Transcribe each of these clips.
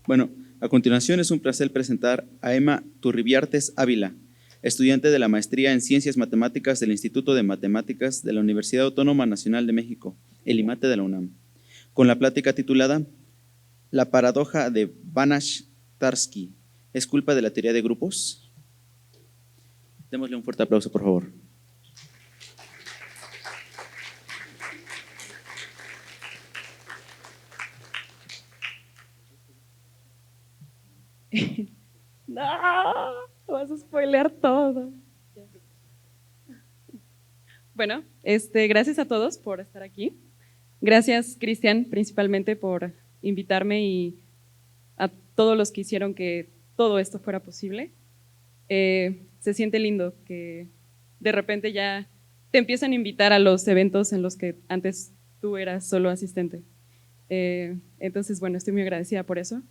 Bueno, a continuación es un placer presentar a Emma Turribiartes Ávila, estudiante de la Maestría en Ciencias Matemáticas del Instituto de Matemáticas de la Universidad Autónoma Nacional de México, el IMATE de la UNAM, con la plática titulada La paradoja de Banach-Tarski, ¿es culpa de la teoría de grupos? Démosle un fuerte aplauso, por favor. No, vas a spoilear todo. Bueno, gracias a todos por estar aquí. Gracias, Cristian, principalmente por invitarme y a todos los que hicieron que todo esto fuera posible. Se siente lindo que de repente ya te empiezan a invitar a los eventos en los que antes tú eras solo asistente. Entonces, bueno, estoy muy agradecida por eso.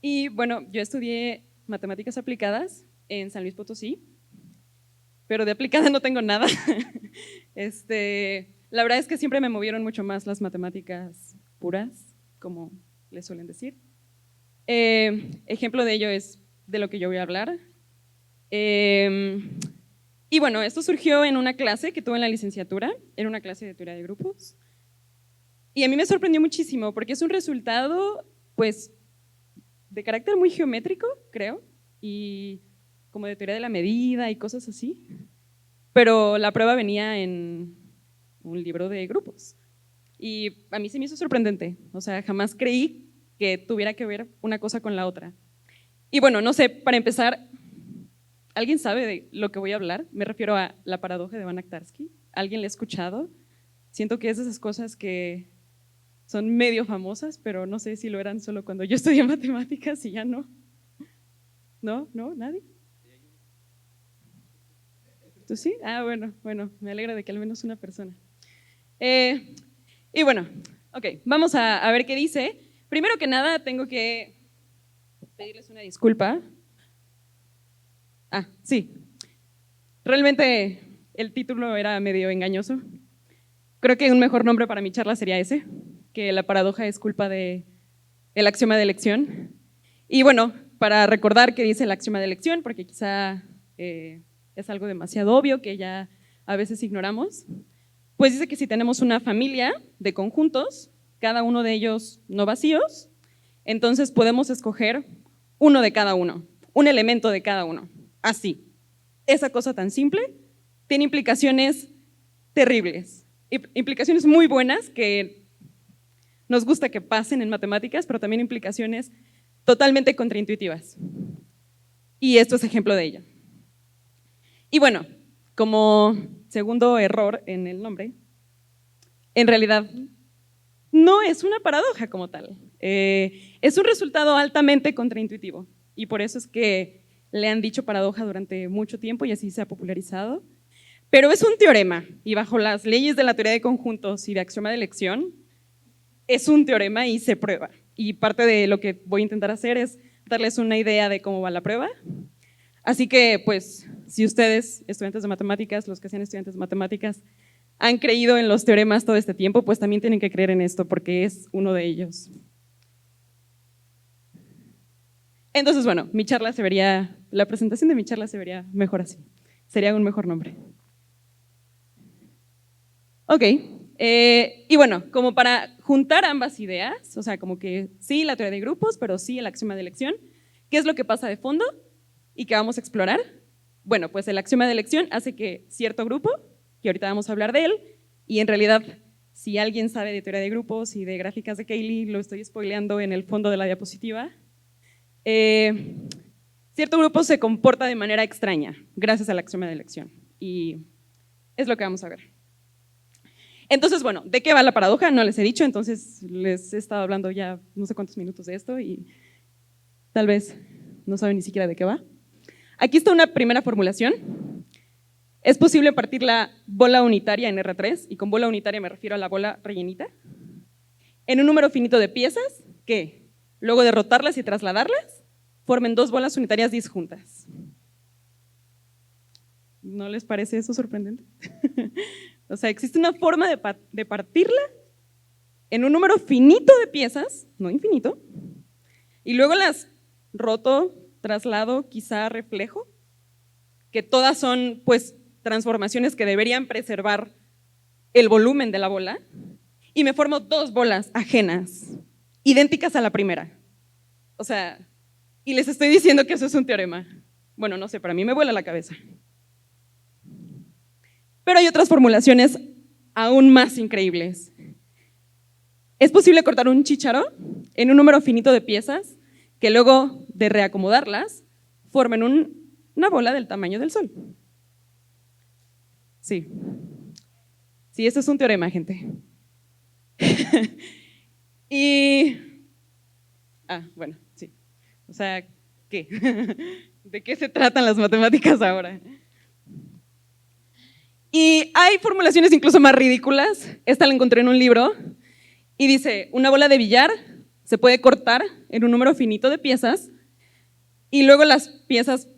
Y bueno, yo estudié matemáticas aplicadas en San Luis Potosí, pero de aplicada no tengo nada. La verdad es que siempre me movieron mucho más las matemáticas puras, como les suelen decir. Ejemplo de ello es de lo que yo voy a hablar. Y bueno, esto surgió en una clase que tuve en la licenciatura, era una clase de teoría de grupos. Y a mí me sorprendió muchísimo porque es un resultado, pues, de carácter muy geométrico, creo, y como de teoría de la medida y cosas así, pero la prueba venía en un libro de grupos y a mí se me hizo sorprendente, o sea, jamás creí que tuviera que ver una cosa con la otra. Y bueno, no sé, para empezar, ¿alguien sabe de lo que voy a hablar? Me refiero a la paradoja de Banach-Tarski. ¿Alguien la ha escuchado? Siento que es de esas cosas que son medio famosas, pero no sé si lo eran solo cuando yo estudié matemáticas y ya no. ¿No? ¿No? ¿Nadie? ¿Tú sí? Ah, bueno, me alegra de que al menos una persona. Y bueno, ok, vamos a ver qué dice. Primero que nada, tengo que pedirles una disculpa. Ah, sí. Realmente el título era medio engañoso. Creo que un mejor nombre para mi charla sería ese, que la paradoja es culpa del axioma de elección. Y bueno, para recordar qué dice el axioma de elección, porque quizá es algo demasiado obvio que ya a veces ignoramos, pues dice que si tenemos una familia de conjuntos, cada uno de ellos no vacíos, entonces podemos escoger uno de cada uno, un elemento de cada uno, así. Esa cosa tan simple tiene implicaciones terribles, implicaciones muy buenas que nos gusta que pasen en matemáticas, pero también implicaciones totalmente contraintuitivas. Y esto es ejemplo de ello. Y bueno, como segundo error en el nombre, en realidad no es una paradoja como tal. Es un resultado altamente contraintuitivo y por eso es que le han dicho paradoja durante mucho tiempo y así se ha popularizado. Pero es un teorema y bajo las leyes de la teoría de conjuntos y de axioma de elección, es un teorema y se prueba. Y parte de lo que voy a intentar hacer es darles una idea de cómo va la prueba. Así que, pues, si ustedes, estudiantes de matemáticas, los que sean estudiantes de matemáticas, han creído en los teoremas todo este tiempo, pues también tienen que creer en esto porque es uno de ellos. Entonces, bueno, la presentación de mi charla se vería mejor así. Sería un mejor nombre. Ok, y bueno, como para juntar ambas ideas, o sea, como que sí la teoría de grupos, pero sí el axioma de elección, ¿qué es lo que pasa de fondo y que vamos a explorar? Bueno, pues el axioma de elección hace que cierto grupo, que ahorita vamos a hablar de él, y en realidad, si alguien sabe de teoría de grupos y de gráficas de Cayley, lo estoy spoileando en el fondo de la diapositiva, cierto grupo se comporta de manera extraña gracias al axioma de elección, y es lo que vamos a ver. Entonces, bueno, ¿de qué va la paradoja? No les he dicho, entonces les he estado hablando ya no sé cuántos minutos de esto y tal vez no saben ni siquiera de qué va. Aquí está una primera formulación. Es posible partir la bola unitaria en R3, y con bola unitaria me refiero a la bola rellenita, en un número finito de piezas que, luego de rotarlas y trasladarlas, formen dos bolas unitarias disjuntas. ¿No les parece eso sorprendente? O sea, existe una forma de partirla en un número finito de piezas, no infinito, Y luego las roto, traslado, quizá reflejo, que todas son pues transformaciones que deberían preservar el volumen de la bola, y me formo dos bolas ajenas, idénticas a la primera. O sea, y les estoy diciendo que eso es un teorema. Bueno, no sé, para mí me vuela la cabeza. Pero hay otras formulaciones aún más increíbles. Es posible cortar un chícharo en un número finito de piezas que luego de reacomodarlas formen una bola del tamaño del Sol. Sí. Sí, eso es un teorema, gente. Bueno, sí. O sea, ¿qué? ¿De qué se tratan las matemáticas ahora? Y hay formulaciones incluso más ridículas. Esta la encontré en un libro y dice, una bola de billar se puede cortar en un número finito de piezas y luego las piezas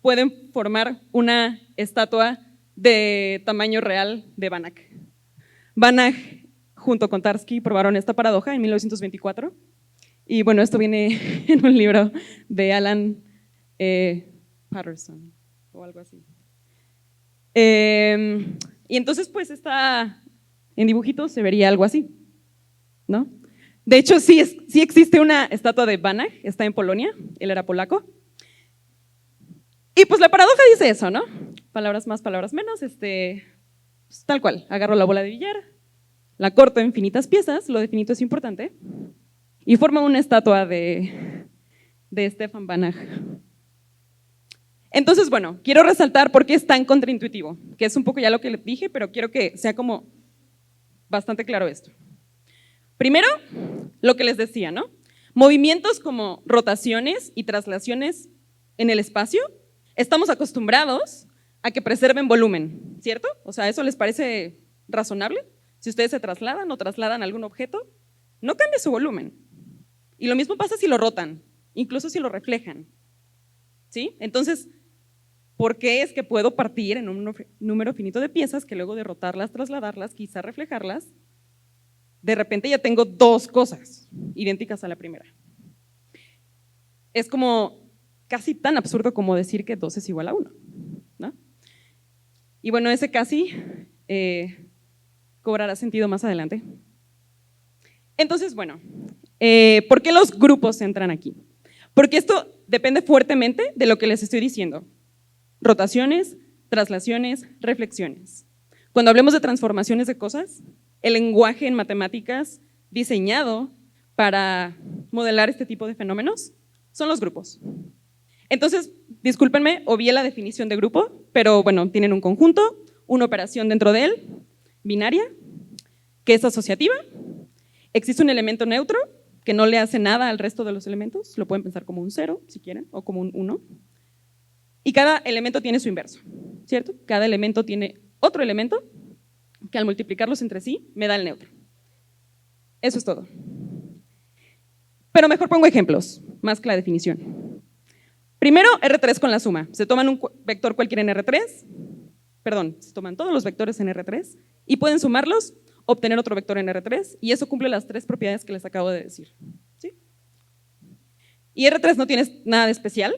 pueden formar una estatua de tamaño real de Banach. Banach junto con Tarski probaron esta paradoja en 1924 y bueno, esto viene en un libro de Alan Patterson o algo así. Y entonces pues en dibujitos se vería algo así, ¿no? De hecho sí existe una estatua de Banach, está en Polonia, él era polaco. Y pues la paradoja dice eso, ¿no? Palabras más, palabras menos, pues, tal cual, agarro la bola de billar, la corto en finitas piezas, lo de finito es importante, y forma una estatua de Stefan Banach. Entonces, bueno, quiero resaltar por qué es tan contraintuitivo, que es un poco ya lo que les dije, pero quiero que sea como bastante claro esto. Primero, lo que les decía, ¿no? Movimientos como rotaciones y traslaciones en el espacio, estamos acostumbrados a que preserven volumen, ¿cierto? O sea, ¿eso les parece razonable? Si ustedes se trasladan o trasladan algún objeto, no cambia su volumen. Y lo mismo pasa si lo rotan, incluso si lo reflejan, ¿sí? Entonces, ¿por qué es que puedo partir en un número finito de piezas que luego de rotarlas, trasladarlas, quizá reflejarlas, de repente ya tengo dos cosas idénticas a la primera? Es como casi tan absurdo como decir que 2 es igual a 1, ¿no? Y bueno, ese casi cobrará sentido más adelante. Entonces, bueno, ¿por qué los grupos entran aquí? Porque esto depende fuertemente de lo que les estoy diciendo. Rotaciones, traslaciones, reflexiones. Cuando hablemos de transformaciones de cosas, el lenguaje en matemáticas diseñado para modelar este tipo de fenómenos son los grupos. Entonces, discúlpenme, obvié la definición de grupo, pero bueno, tienen un conjunto, una operación dentro de él, binaria, que es asociativa, existe un elemento neutro que no le hace nada al resto de los elementos, lo pueden pensar como un 0 si quieren, o como un 1, y cada elemento tiene su inverso, ¿cierto? Cada elemento tiene otro elemento que al multiplicarlos entre sí me da el neutro. Eso es todo. Pero mejor pongo ejemplos, más que la definición. Primero, R3 con la suma. Se toman un vector cualquiera en R3, se toman todos los vectores en R3 y pueden sumarlos, obtener otro vector en R3 y eso cumple las 3 propiedades que les acabo de decir, ¿sí? Y R3 no tiene nada de especial,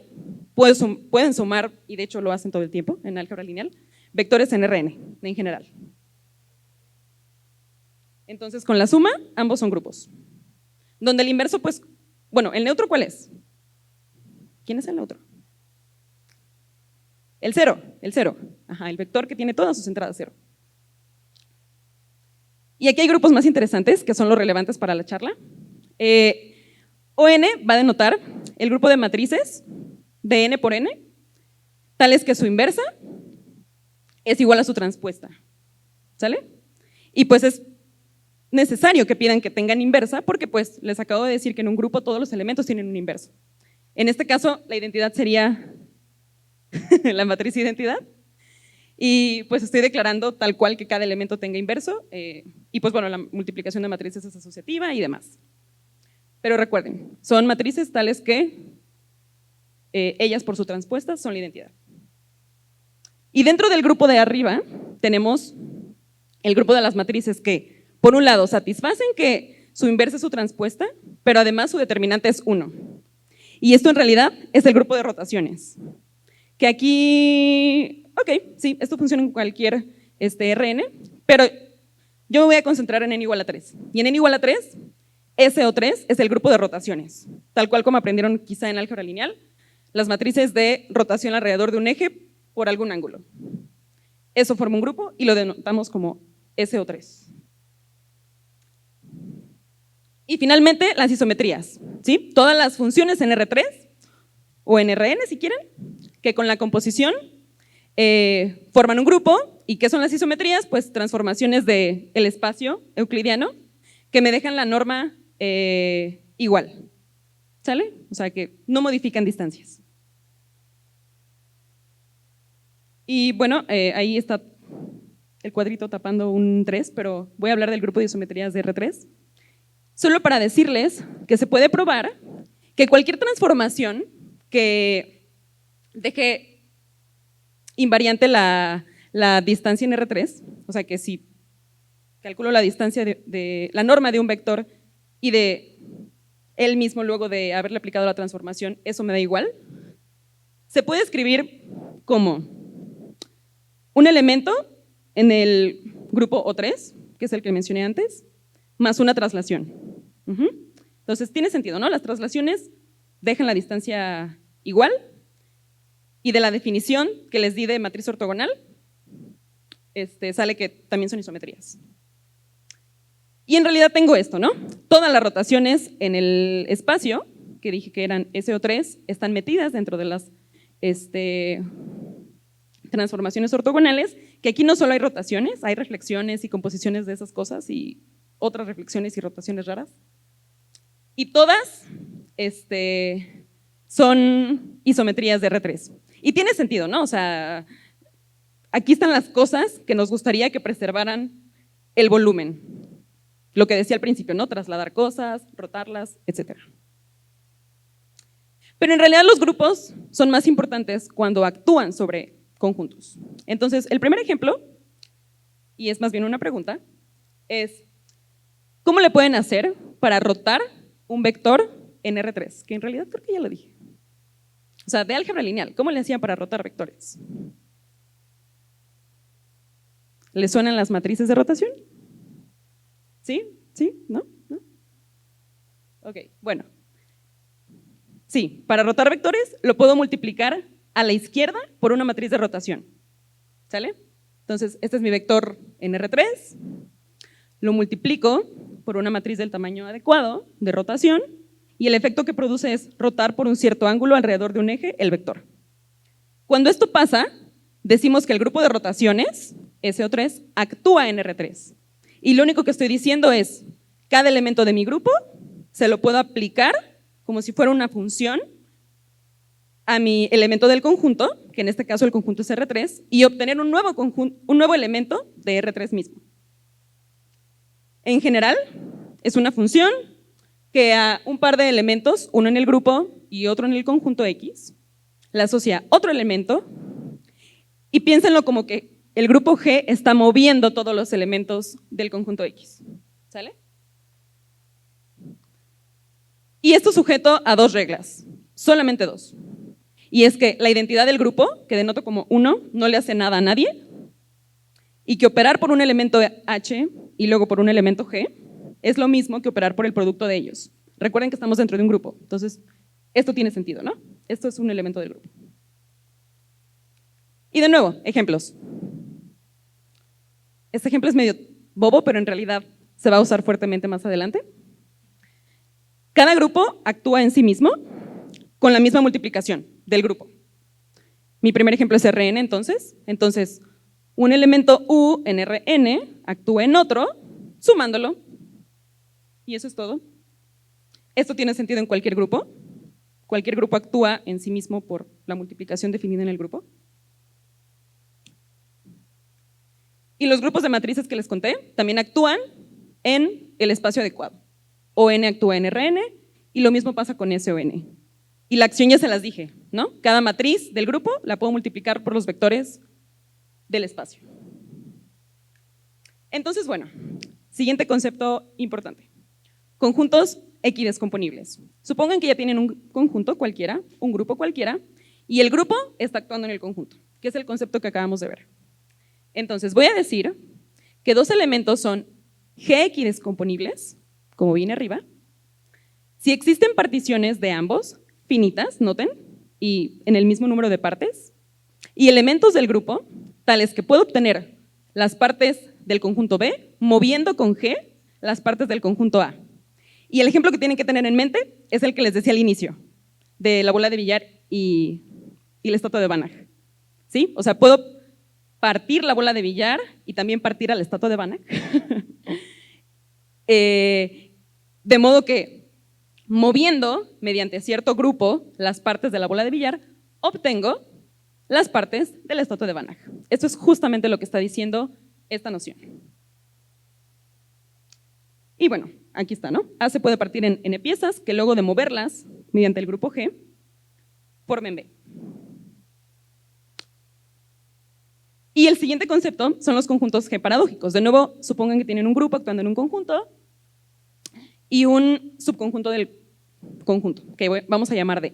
pueden sumar, y de hecho lo hacen todo el tiempo en álgebra lineal, vectores en Rn, en general. Entonces con la suma, ambos son grupos. Donde el inverso, pues, bueno, ¿el neutro cuál es? ¿Quién es el neutro? El 0, ajá, el vector que tiene todas sus entradas 0. Y aquí hay grupos más interesantes que son los relevantes para la charla. ON va a denotar el grupo de matrices de n por n, tales que su inversa es igual a su transpuesta, ¿sale? Y pues es necesario que pidan que tengan inversa porque pues les acabo de decir que en un grupo todos los elementos tienen un inverso. En este caso la identidad sería la matriz identidad y pues estoy declarando tal cual que cada elemento tenga inverso y pues bueno, la multiplicación de matrices es asociativa y demás. Pero recuerden, son matrices tales que ellas por su transpuesta son la identidad. Y dentro del grupo de arriba tenemos el grupo de las matrices que por un lado satisfacen que su inversa es su transpuesta, pero además su determinante es 1. Y esto en realidad es el grupo de rotaciones. Que aquí, ok, sí, esto funciona en cualquier Rn, pero yo me voy a concentrar en n igual a 3. Y en n igual a 3, SO3 es el grupo de rotaciones, tal cual como aprendieron quizá en álgebra lineal, las matrices de rotación alrededor de un eje por algún ángulo. Eso forma un grupo y lo denotamos como SO3. Y finalmente, las isometrías, ¿sí? Todas las funciones en R3 o en Rn si quieren, que con la composición forman un grupo. ¿Y qué son las isometrías? Pues transformaciones del espacio euclidiano que me dejan la norma igual, ¿sale? O sea que no modifican distancias. Y bueno, ahí está el cuadrito tapando un 3, pero voy a hablar del grupo de isometrías de R3. Solo para decirles que se puede probar que cualquier transformación que deje invariante la distancia en R3, o sea que si calculo la distancia de la norma de un vector y de él mismo luego de haberle aplicado la transformación, eso me da igual, se puede escribir como un elemento en el grupo O3, que es el que mencioné antes, más una traslación. Entonces tiene sentido, ¿no? Las traslaciones dejan la distancia igual y de la definición que les di de matriz ortogonal sale que también son isometrías. Y en realidad tengo esto, ¿no? Todas las rotaciones en el espacio, que dije que eran SO3, están metidas dentro de las transformaciones ortogonales, que aquí no solo hay rotaciones, hay reflexiones y composiciones de esas cosas y otras reflexiones y rotaciones raras. Y todas son isometrías de R3. Y tiene sentido, ¿no? O sea, aquí están las cosas que nos gustaría que preservaran el volumen. Lo que decía al principio, ¿no? Trasladar cosas, rotarlas, etc. Pero en realidad los grupos son más importantes cuando actúan sobre conjuntos. Entonces, el primer ejemplo, y es más bien una pregunta, es ¿cómo le pueden hacer para rotar un vector en R3? Que en realidad creo que ya lo dije. O sea, de álgebra lineal, ¿cómo le hacían para rotar vectores? ¿Les suenan las matrices de rotación? ¿Sí? ¿Sí? ¿No? ¿No? Ok, bueno. Sí, para rotar vectores lo puedo multiplicar a la izquierda por una matriz de rotación. ¿Sale? Entonces, este es mi vector en R3, lo multiplico por una matriz del tamaño adecuado de rotación y el efecto que produce es rotar por un cierto ángulo alrededor de un eje el vector. Cuando esto pasa, decimos que el grupo de rotaciones, SO3, actúa en R3. Y lo único que estoy diciendo es, cada elemento de mi grupo se lo puedo aplicar como si fuera una función a mi elemento del conjunto, que en este caso el conjunto es R3, y obtener un nuevo elemento de R3 mismo. En general, es una función que a un par de elementos, uno en el grupo y otro en el conjunto X, le asocia otro elemento y piénsenlo como que el grupo G está moviendo todos los elementos del conjunto X. ¿Sale? Y esto sujeto a dos reglas, solamente dos. Y es que la identidad del grupo, que denoto como 1, no le hace nada a nadie, y que operar por un elemento H y luego por un elemento G es lo mismo que operar por el producto de ellos. Recuerden que estamos dentro de un grupo, entonces esto tiene sentido, ¿no? Esto es un elemento del grupo. Y de nuevo, ejemplos. Este ejemplo es medio bobo, pero en realidad se va a usar fuertemente más adelante. Cada grupo actúa en sí mismo con la misma multiplicación del grupo. Mi primer ejemplo es Rn, entonces un elemento U en Rn actúa en otro, sumándolo, y eso es todo. Esto tiene sentido en cualquier grupo actúa en sí mismo por la multiplicación definida en el grupo. Y los grupos de matrices que les conté también actúan en el espacio adecuado. ON actúa en Rn y lo mismo pasa con SON. Y la acción ya se las dije, ¿no? Cada matriz del grupo la puedo multiplicar por los vectores del espacio. Entonces, bueno, siguiente concepto importante. Conjuntos equidescomponibles. Supongan que ya tienen un conjunto cualquiera, un grupo cualquiera, y el grupo está actuando en el conjunto, que es el concepto que acabamos de ver. Entonces voy a decir que dos elementos son G equidescomponibles, como viene arriba, si existen particiones de ambos, finitas, noten, y en el mismo número de partes, y elementos del grupo, tales que puedo obtener las partes del conjunto B moviendo con G las partes del conjunto A. Y el ejemplo que tienen que tener en mente es el que les decía al inicio, de la bola de billar y la estatua de Banach. ¿Sí? O sea, puedo partir la bola de billar y también partir a la estatua de Banach. De modo que, moviendo mediante cierto grupo las partes de la bola de billar, obtengo las partes de la estatua de Banach. Esto es justamente lo que está diciendo esta noción. Y bueno, aquí está, ¿no? A se puede partir en n piezas que luego de moverlas mediante el grupo G formen B. Y el siguiente concepto son los conjuntos G paradójicos. De nuevo, supongan que tienen un grupo actuando en un conjunto y un subconjunto del conjunto, que vamos a llamar D.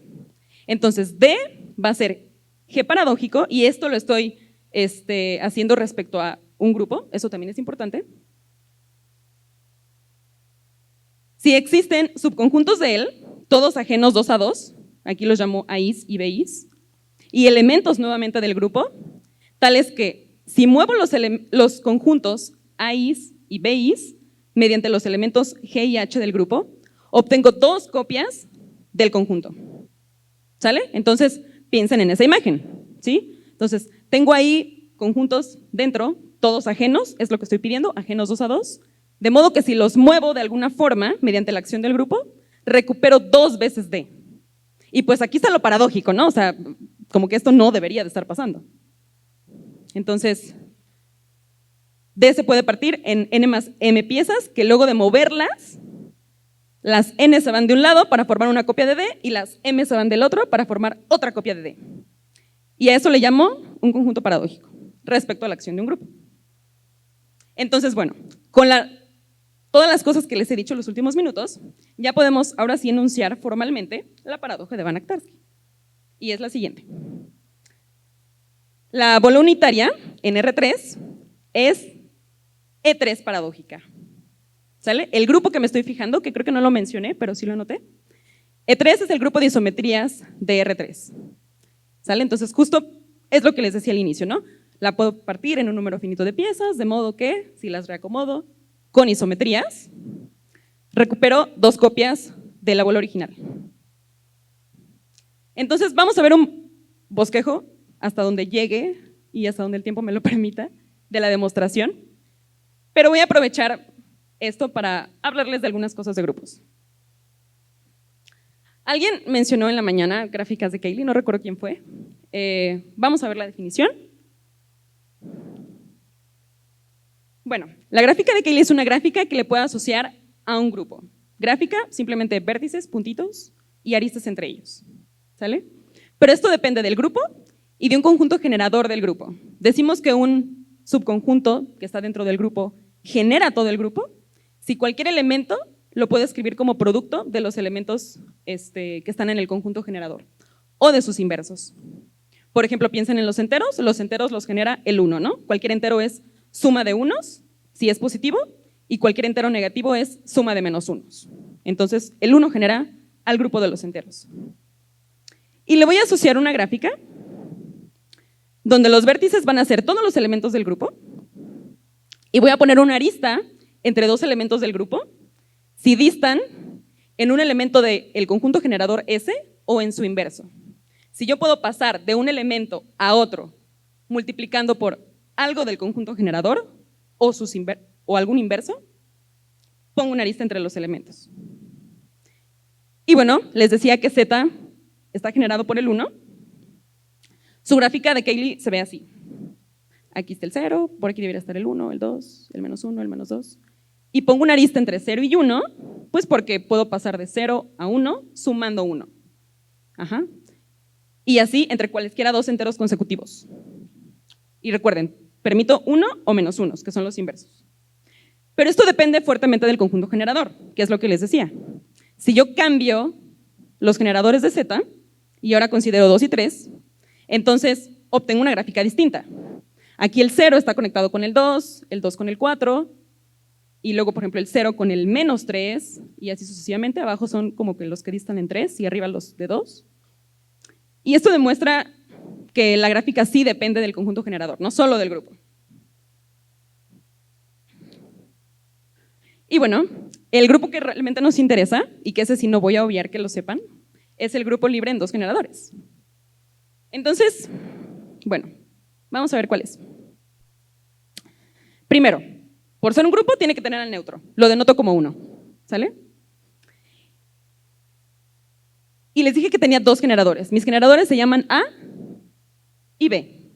Entonces, D va a ser G paradójico, y esto lo estoy haciendo respecto a un grupo, eso también es importante. Si existen subconjuntos de él, todos ajenos 2 a 2, aquí los llamo A's y B's, y elementos nuevamente del grupo, tales que si muevo los conjuntos A's y B's mediante los elementos G y H del grupo, obtengo 2 copias del conjunto. ¿Sale? Entonces, piensen en esa imagen, ¿sí? Entonces, tengo ahí conjuntos dentro, todos ajenos, es lo que estoy pidiendo, ajenos 2 a 2, de modo que si los muevo de alguna forma mediante la acción del grupo, recupero 2 veces D. Y pues aquí está lo paradójico, ¿no? O sea, como que esto no debería de estar pasando. Entonces, D se puede partir en n más m piezas que luego de moverlas, las n se van de un lado para formar una copia de D y las m se van del otro para formar otra copia de D. Y a eso le llamo un conjunto paradójico respecto a la acción de un grupo. Entonces, bueno, con todas las cosas que les he dicho en los últimos minutos, ya podemos ahora sí enunciar formalmente la paradoja de Banach-Tarski. Y es la siguiente. La bola unitaria en R3 es E3 paradójica. ¿Sale? El grupo que me estoy fijando, que creo que no lo mencioné, pero sí lo anoté, E3 es el grupo de isometrías de R3. ¿Sale? Entonces justo es lo que les decía al inicio, ¿no? La puedo partir en un número finito de piezas, de modo que, si las reacomodo con isometrías, recupero 2 copias de la bola original. Entonces vamos a ver un bosquejo hasta donde llegue y hasta donde el tiempo me lo permita de la demostración, pero voy a aprovechar esto para hablarles de algunas cosas de grupos. Alguien mencionó en la mañana gráficas de Cayley, no recuerdo quién fue. Vamos a ver la definición. Bueno, la gráfica de Cayley es una gráfica que le puedo asociar a un grupo. Gráfica, simplemente vértices, puntitos y aristas entre ellos. ¿Sale? Pero esto depende del grupo y de un conjunto generador del grupo. Decimos que un subconjunto que está dentro del grupo genera todo el grupo si cualquier elemento lo puedo escribir como producto de los elementos que están en el conjunto generador o de sus inversos. Por ejemplo, piensen en los enteros los genera el 1, ¿no? Cualquier entero es suma de unos, si es positivo, y cualquier entero negativo es suma de menos unos. Entonces, el 1 genera al grupo de los enteros. Y le voy a asociar una gráfica donde los vértices van a ser todos los elementos del grupo y voy a poner una arista entre 2 elementos del grupo si distan en un elemento del conjunto generador S o en su inverso. Si yo puedo pasar de un elemento a otro multiplicando por algo del conjunto generador o algún inverso, pongo una arista entre los elementos. Y bueno, les decía que Z está generado por el 1. Su gráfica de Cayley se ve así. Aquí está el 0, por aquí debería estar el 1, el 2, el menos 1, el menos 2. Y pongo una arista entre 0 y 1, pues porque puedo pasar de 0 a 1 sumando 1. Ajá. Y así entre cualesquiera 2 enteros consecutivos. Y recuerden, permito 1 o menos 1, que son los inversos. Pero esto depende fuertemente del conjunto generador, que es lo que les decía. Si yo cambio los generadores de Z y ahora considero 2 y 3, entonces obtengo una gráfica distinta. Aquí el 0 está conectado con el 2 con el 4, y luego, por ejemplo, el 0 con el -3, y así sucesivamente. Abajo son como que los que distan en 3 y arriba los de 2. Y esto demuestra que la gráfica sí depende del conjunto generador, no solo del grupo. Y bueno, el grupo que realmente nos interesa, y que ese sí no voy a obviar que lo sepan, es el grupo libre en 2 generadores. Entonces, bueno, vamos a ver cuál es. Primero, por ser un grupo tiene que tener al neutro, lo denoto como 1, ¿sale? Y les dije que tenía 2 generadores. Mis generadores se llaman A y B.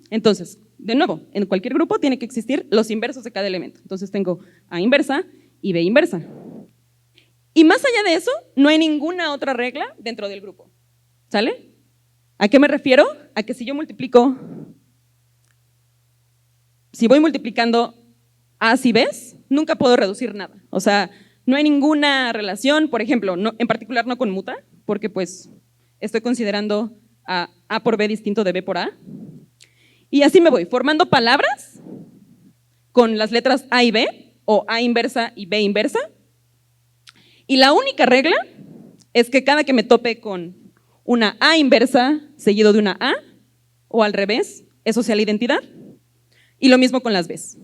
Entonces, de nuevo, en cualquier grupo tiene que existir los inversos de cada elemento. Entonces tengo A inversa y B inversa. Y más allá de eso, no hay ninguna otra regla dentro del grupo, ¿sale? ¿A qué me refiero? A que si yo multiplico, si voy multiplicando A's y B's, nunca puedo reducir nada. O sea, no hay ninguna relación, por ejemplo, en particular no conmuta, porque pues estoy considerando a A por B distinto de B por A. Y así me voy formando palabras con las letras A y B, o A inversa y B inversa. Y la única regla es que cada que me tope con una A inversa seguido de una A, o al revés, eso sea la identidad. Y lo mismo con las B's.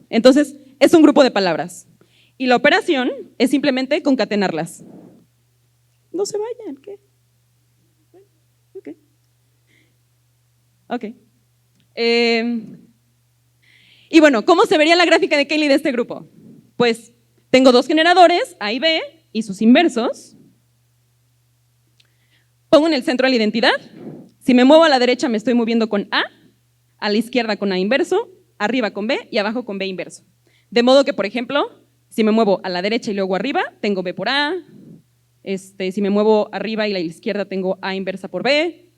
Entonces, es un grupo de palabras. Y la operación es simplemente concatenarlas. No se vayan, ¿qué? Ok. Ok. Y bueno, ¿cómo se vería la gráfica de Cayley de este grupo? Pues tengo 2 generadores, A y B, y sus inversos. Pongo en el centro la identidad. Si me muevo a la derecha me estoy moviendo con A la izquierda con A inverso, arriba con B y abajo con B inverso. De modo que, por ejemplo, si me muevo a la derecha y luego arriba, tengo B por A. Si me muevo arriba y a la izquierda, tengo A inversa por B.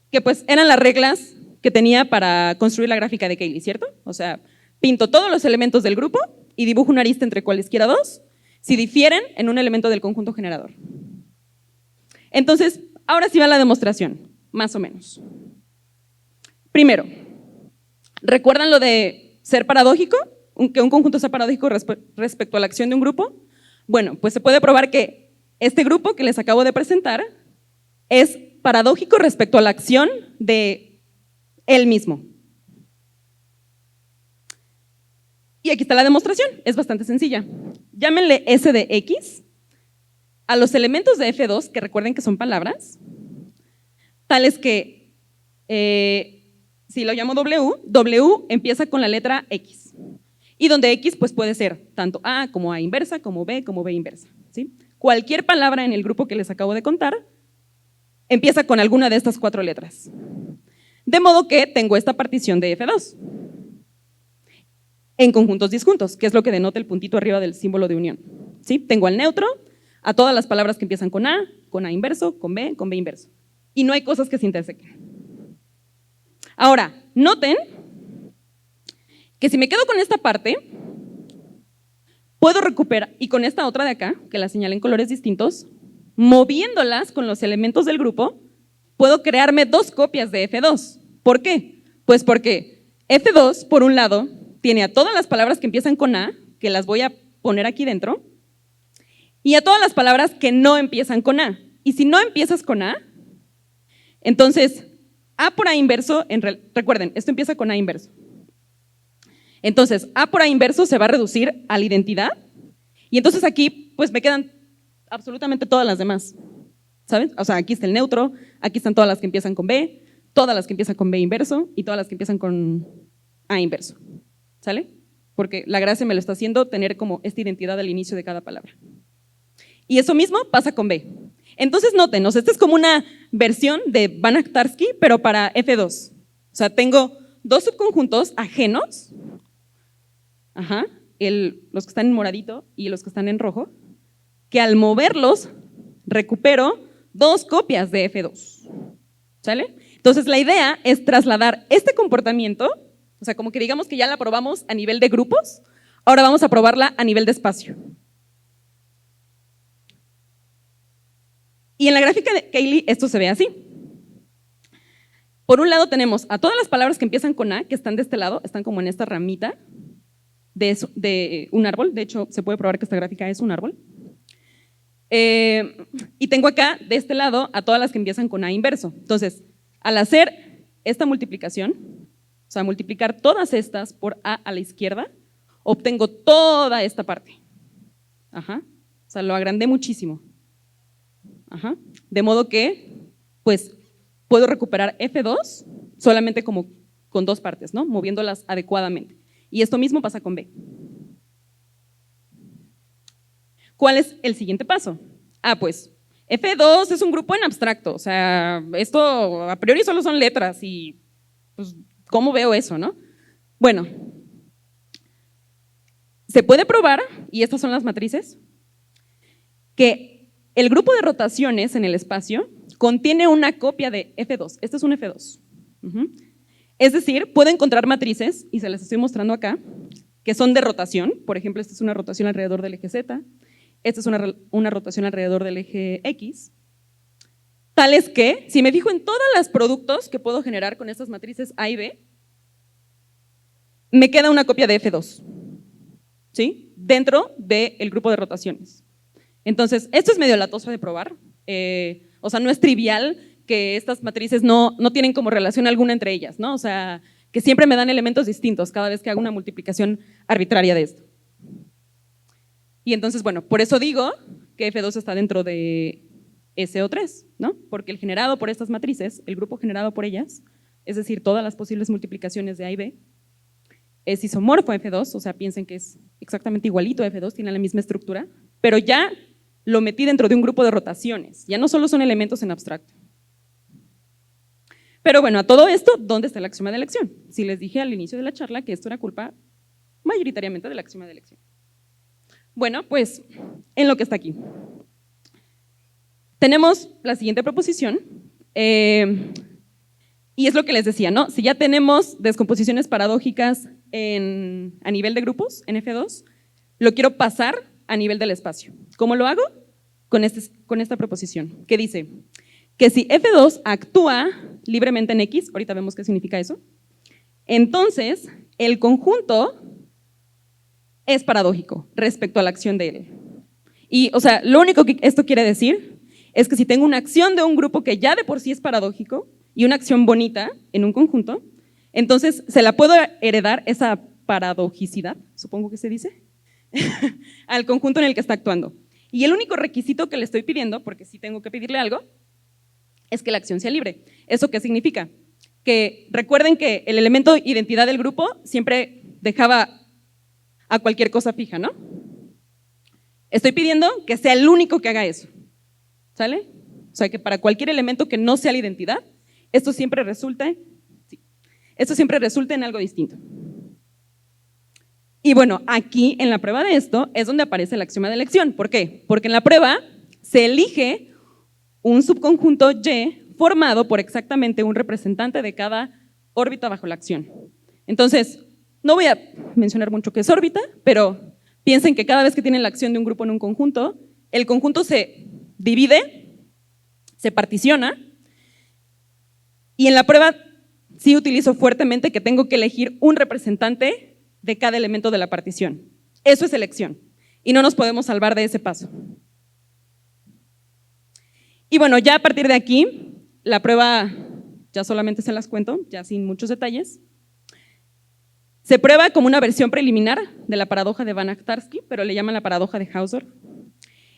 Que pues eran las reglas que tenía para construir la gráfica de Cayley, ¿cierto? O sea, pinto todos los elementos del grupo y dibujo una arista entre cualesquiera 2 si difieren en un elemento del conjunto generador. Entonces, ahora sí va la demostración, más o menos. Primero, ¿recuerdan lo de ser paradójico? Que un conjunto sea paradójico respecto a la acción de un grupo. Bueno, pues se puede probar que este grupo que les acabo de presentar es paradójico respecto a la acción de él mismo. Y aquí está la demostración, es bastante sencilla. Llámenle S de X a los elementos de F2, que recuerden que son palabras, tales que, si lo llamo W empieza con la letra X. Y donde X pues puede ser tanto A como A inversa, como B inversa, ¿sí? Cualquier palabra en el grupo que les acabo de contar empieza con alguna de estas 4 letras. De modo que tengo esta partición de F2 en conjuntos disjuntos, que es lo que denota el puntito arriba del símbolo de unión, ¿sí? Tengo al neutro, a todas las palabras que empiezan con A inverso, con B inverso. Y no hay cosas que se intersequen. Ahora, noten que si me quedo con esta parte, puedo recuperar, y con esta otra de acá, que la señalé en colores distintos, moviéndolas con los elementos del grupo, puedo crearme 2 copias de F2. ¿Por qué? Pues porque F2, por un lado, tiene a todas las palabras que empiezan con A, que las voy a poner aquí dentro, y a todas las palabras que no empiezan con A. Y si no empiezas con A, entonces A por A inverso, recuerden, esto empieza con A inverso. Entonces, A por A inverso se va a reducir a la identidad, y entonces aquí pues me quedan absolutamente todas las demás, ¿saben? O sea, aquí está el neutro, aquí están todas las que empiezan con B, todas las que empiezan con B inverso y todas las que empiezan con A inverso, ¿sale? Porque la gracia me lo está haciendo tener como esta identidad al inicio de cada palabra. Y eso mismo pasa con B. Entonces noten, esta es como una versión de Banach-Tarski, pero para F2. O sea, tengo 2 subconjuntos ajenos, los que están en moradito y los que están en rojo, que al moverlos recupero 2 copias de F2, ¿sale? Entonces la idea es trasladar este comportamiento, o sea, como que digamos que ya la probamos a nivel de grupos, ahora vamos a probarla a nivel de espacio. Y en la gráfica de Cayley esto se ve así. Por un lado tenemos a todas las palabras que empiezan con A, que están de este lado, están como en esta ramita de un árbol. De hecho, se puede probar que esta gráfica es un árbol. Y tengo acá, de este lado, a todas las que empiezan con A inverso. Entonces, al hacer esta multiplicación, o sea, multiplicar todas estas por A a la izquierda, obtengo toda esta parte. Ajá. O sea, lo agrandé muchísimo. Ajá. De modo que, pues, puedo recuperar F2 solamente como con dos partes, ¿no? Moviéndolas adecuadamente. Y esto mismo pasa con B. ¿Cuál es el siguiente paso? Pues F2 es un grupo en abstracto, o sea, esto a priori solo son letras y pues, ¿cómo veo eso, no? Bueno, se puede probar, y estas son las matrices, que el grupo de rotaciones en el espacio contiene una copia de F2. Este es un F2. Es decir, puedo encontrar matrices, y se las estoy mostrando acá, que son de rotación. Por ejemplo, esta es una rotación alrededor del eje Z, esta es una rotación alrededor del eje X, tales que, si me fijo en todos los productos que puedo generar con estas matrices A y B, me queda una copia de F2, ¿sí? Dentro del grupo de rotaciones. Entonces, esto es medio latoso de probar, o sea, no es trivial que estas matrices no tienen como relación alguna entre ellas, ¿no? O sea, que siempre me dan elementos distintos cada vez que hago una multiplicación arbitraria de esto. Y entonces, bueno, por eso digo que F2 está dentro de SO3, ¿no? Porque el generado por estas matrices, el grupo generado por ellas, es decir, todas las posibles multiplicaciones de A y B, es isomorfo a F2, o sea, piensen que es exactamente igualito a F2, tiene la misma estructura, pero ya lo metí dentro de un grupo de rotaciones, ya no solo son elementos en abstracto. Pero bueno, a todo esto, ¿dónde está el axioma de elección? Si les dije al inicio de la charla que esto era culpa mayoritariamente del axioma de elección. Bueno, pues en lo que está aquí. Tenemos la siguiente proposición, y es lo que les decía, ¿no? Si ya tenemos descomposiciones paradójicas a nivel de grupos, en F2, lo quiero pasar a nivel del espacio. ¿Cómo lo hago? Con esta proposición, que dice que si F2 actúa libremente en X, ahorita vemos qué significa eso, entonces el conjunto es paradójico respecto a la acción de él. Y, o sea, lo único que esto quiere decir es que si tengo una acción de un grupo que ya de por sí es paradójico y una acción bonita en un conjunto, entonces se la puedo heredar esa paradojicidad, supongo que se dice, al conjunto en el que está actuando. Y el único requisito que le estoy pidiendo, porque sí tengo que pedirle algo, es que la acción sea libre. ¿Eso qué significa? Que recuerden que el elemento identidad del grupo siempre dejaba a cualquier cosa fija, ¿no? Estoy pidiendo que sea el único que haga eso, ¿sale? O sea, que para cualquier elemento que no sea la identidad, esto siempre resulte en algo distinto. Y bueno, aquí en la prueba de esto es donde aparece el axioma de elección. ¿Por qué? Porque en la prueba se elige un subconjunto Y formado por exactamente un representante de cada órbita bajo la acción. Entonces, no voy a mencionar mucho qué es órbita, pero piensen que cada vez que tienen la acción de un grupo en un conjunto, el conjunto se divide, se particiona, y en la prueba sí utilizo fuertemente que tengo que elegir un representante de cada elemento de la partición. Eso es elección, y no nos podemos salvar de ese paso. Y bueno, ya a partir de aquí, la prueba ya solamente se las cuento, ya sin muchos detalles. Se prueba como una versión preliminar de la paradoja de Banach-Tarski, pero le llaman la paradoja de Hausdorff.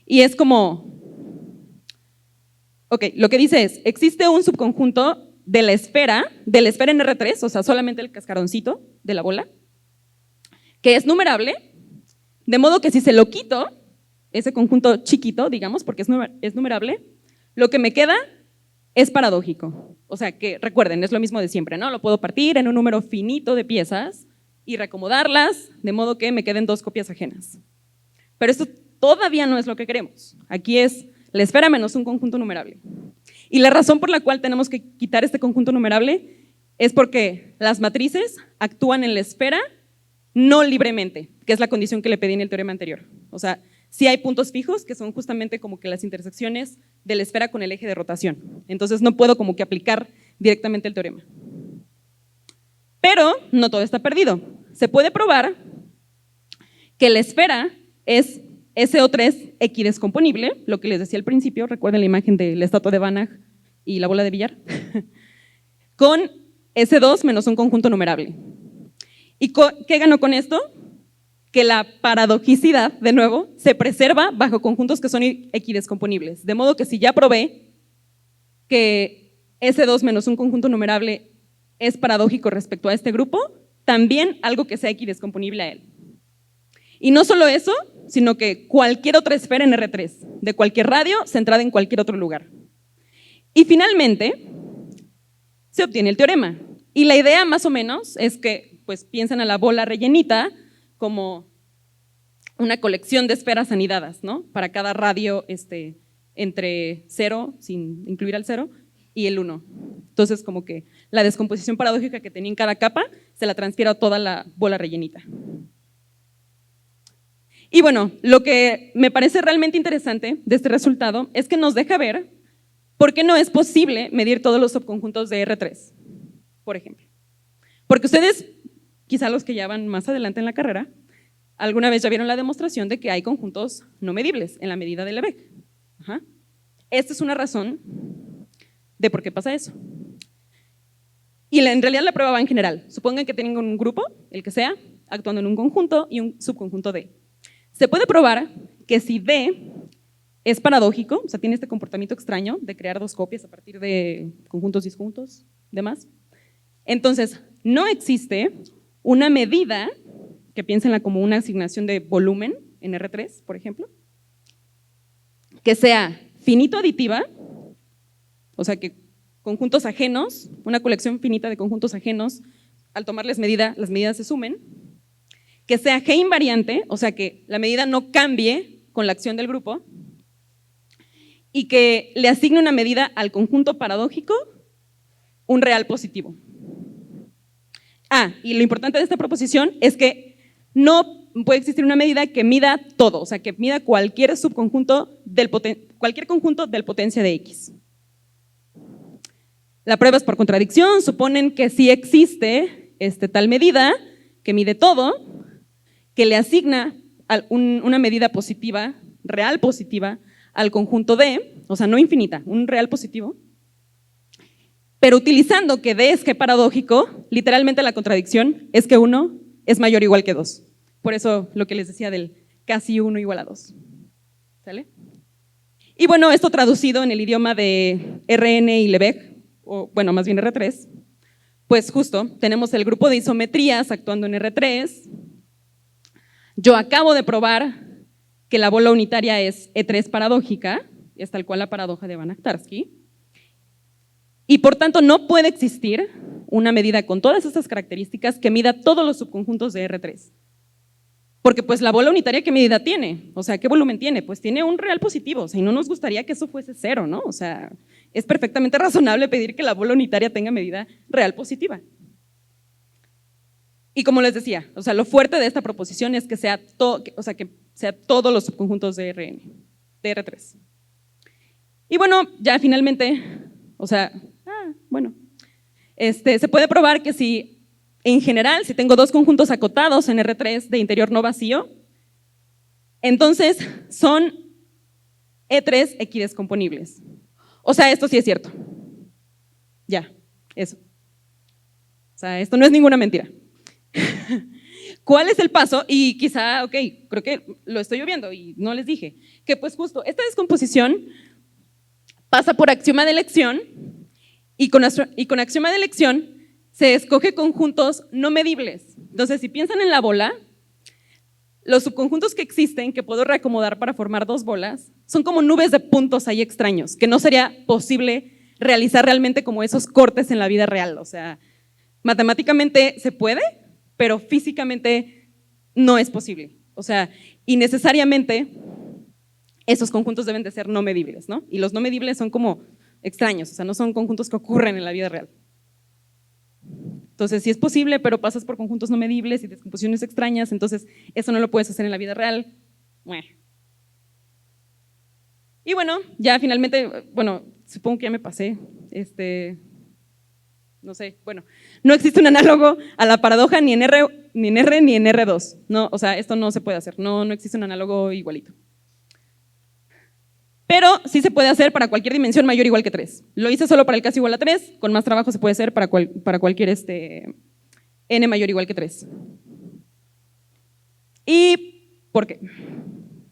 Y es como, ok, lo que dice es, existe un subconjunto de la esfera en R3, o sea, solamente el cascaroncito de la bola, que es numerable, de modo que si se lo quito, ese conjunto chiquito, digamos, porque es numerable, lo que me queda es paradójico. O sea, que recuerden, es lo mismo de siempre, ¿no? Lo puedo partir en un número finito de piezas y reacomodarlas, de modo que me queden dos copias ajenas. Pero esto todavía no es lo que queremos. Aquí es la esfera menos un conjunto numerable. Y la razón por la cual tenemos que quitar este conjunto numerable es porque las matrices actúan en la esfera no libremente, que es la condición que le pedí en el teorema anterior. O sea, sí hay puntos fijos, que son justamente como que las intersecciones de la esfera con el eje de rotación. Entonces no puedo como que aplicar directamente el teorema. Pero no todo está perdido. Se puede probar que la esfera es SO3 equidescomponible, lo que les decía al principio, recuerden la imagen de la estatua de Banach y la bola de billar, con S2 menos un conjunto numerable. ¿Y qué ganó con esto? Que la paradojicidad, de nuevo, se preserva bajo conjuntos que son equidescomponibles. De modo que si ya probé que S2 menos un conjunto numerable es paradójico respecto a este grupo, también algo que sea equidescomponible a él. Y no solo eso, sino que cualquier otra esfera en R3, de cualquier radio, centrada en cualquier otro lugar. Y finalmente, se obtiene el teorema. Y la idea más o menos es que pues, piensan a la bola rellenita como una colección de esferas anidadas, ¿no? Para cada radio entre 0, sin incluir al 0, y el 1. Entonces, como que la descomposición paradójica que tenía en cada capa se la transfiere a toda la bola rellenita. Y bueno, lo que me parece realmente interesante de este resultado es que nos deja ver por qué no es posible medir todos los subconjuntos de R3, por ejemplo. Porque ustedes, quizá los que ya van más adelante en la carrera, alguna vez ya vieron la demostración de que hay conjuntos no medibles en la medida de Lebesgue. Esta es una razón de por qué pasa eso. Y en realidad la prueba va en general. Supongan que tienen un grupo, el que sea, actuando en un conjunto y un subconjunto D. Se puede probar que si D es paradójico, o sea, tiene este comportamiento extraño de crear dos copias a partir de conjuntos disjuntos, demás, entonces no existe una medida, que piénsenla como una asignación de volumen en R3, por ejemplo, que sea finito aditiva, o sea, que conjuntos ajenos, una colección finita de conjuntos ajenos, al tomarles medida, las medidas se sumen, que sea G invariante, o sea, que la medida no cambie con la acción del grupo, y que le asigne una medida al conjunto paradójico, un real positivo. Y lo importante de esta proposición es que no puede existir una medida que mida todo, o sea, que mida cualquier subconjunto cualquier conjunto del potencia de X. La prueba es por contradicción, suponen que sí existe tal medida que mide todo, que le asigna una medida positiva, real positiva, al conjunto D, o sea, no infinita, un real positivo, pero utilizando que D es G paradójico, literalmente la contradicción es que 1 es mayor o igual que 2. Por eso lo que les decía del casi 1 igual a 2. ¿Sale? Y bueno, esto traducido en el idioma de Rn y Lebesgue, o bueno, más bien R3, pues justo, tenemos el grupo de isometrías actuando en R3. Yo acabo de probar que la bola unitaria es E3 paradójica, es tal cual la paradoja de Banach-Tarski, y por tanto no puede existir una medida con todas estas características que mida todos los subconjuntos de R3. Porque pues la bola unitaria, ¿qué medida tiene? O sea, ¿qué volumen tiene? Pues tiene un real positivo, o sea, y no nos gustaría que eso fuese 0, ¿no? O sea, es perfectamente razonable pedir que la bola unitaria tenga medida real positiva. Y como les decía, o sea, lo fuerte de esta proposición es que sea todos los subconjuntos de R3. Y bueno, ya finalmente, o sea, se puede probar que si, en general, si tengo dos conjuntos acotados en R3 de interior no vacío, entonces son E3 equidescomponibles. O sea, esto sí es cierto. Ya, eso. O sea, esto no es ninguna mentira. ¿Cuál es el paso? Y quizá, creo que lo estoy viendo y no les dije, que pues justo esta descomposición pasa por axioma de elección y con axioma de elección se escoge conjuntos no medibles. Entonces, si piensan en la bola, los subconjuntos que existen, que puedo reacomodar para formar dos bolas, son como nubes de puntos ahí extraños, que no sería posible realizar realmente como esos cortes en la vida real. O sea, matemáticamente se puede, pero físicamente no es posible. O sea, y necesariamente esos conjuntos deben de ser no medibles, ¿no? Y los no medibles son como extraños, o sea, no son conjuntos que ocurren en la vida real. Entonces, sí es posible, pero pasas por conjuntos no medibles y descomposiciones extrañas, entonces eso no lo puedes hacer en la vida real. Y bueno, ya finalmente, bueno, supongo que ya me pasé, no sé, bueno, no existe un análogo a la paradoja ni en R ni en R2, no, o sea, esto no se puede hacer, no existe un análogo igualito. Pero sí se puede hacer para cualquier dimensión mayor o igual que 3. Lo hice solo para el caso igual a 3, con más trabajo se puede hacer para cualquier n mayor o igual que 3. ¿Y por qué?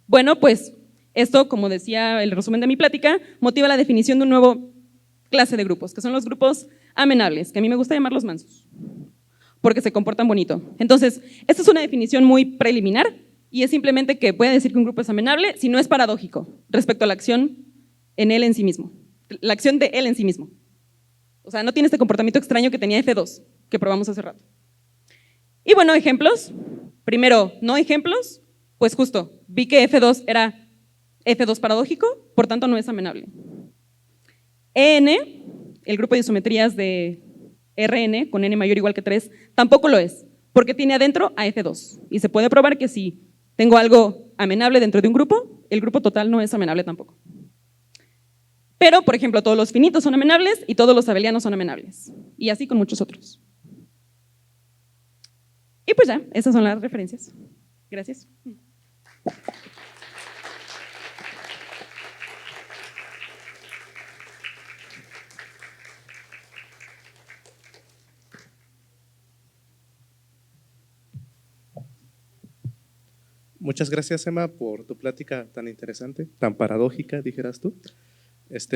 Bueno, pues esto, como decía el resumen de mi plática, motiva la definición de un nuevo clase de grupos, que son los grupos amenables, que a mí me gusta llamarlos mansos, porque se comportan bonito. Entonces, esta es una definición muy preliminar, y es simplemente que puede decir que un grupo es amenable si no es paradójico respecto a la acción en él en sí mismo, la acción de él en sí mismo. O sea, no tiene este comportamiento extraño que tenía F2, que probamos hace rato. Y bueno, ejemplos. Primero, no ejemplos, pues justo, vi que F2 era F2 paradójico, por tanto no es amenable. EN, el grupo de isometrías de Rn con n mayor o igual que 3, tampoco lo es, porque tiene adentro a F2. Y se puede probar que si tengo algo amenable dentro de un grupo, el grupo total no es amenable tampoco. Pero, por ejemplo, todos los finitos son amenables y todos los abelianos son amenables. Y así con muchos otros. Y pues ya, esas son las referencias. Gracias. Muchas gracias, Emma, por tu plática tan interesante, tan paradójica, dijeras tú.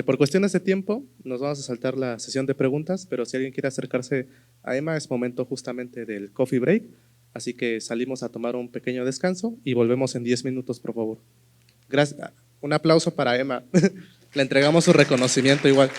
Por cuestiones de tiempo, nos vamos a saltar la sesión de preguntas, pero si alguien quiere acercarse a Emma, es momento justamente del coffee break, así que salimos a tomar un pequeño descanso y volvemos en 10 minutos, por favor. Gracias. Un aplauso para Emma. Le entregamos su reconocimiento igual.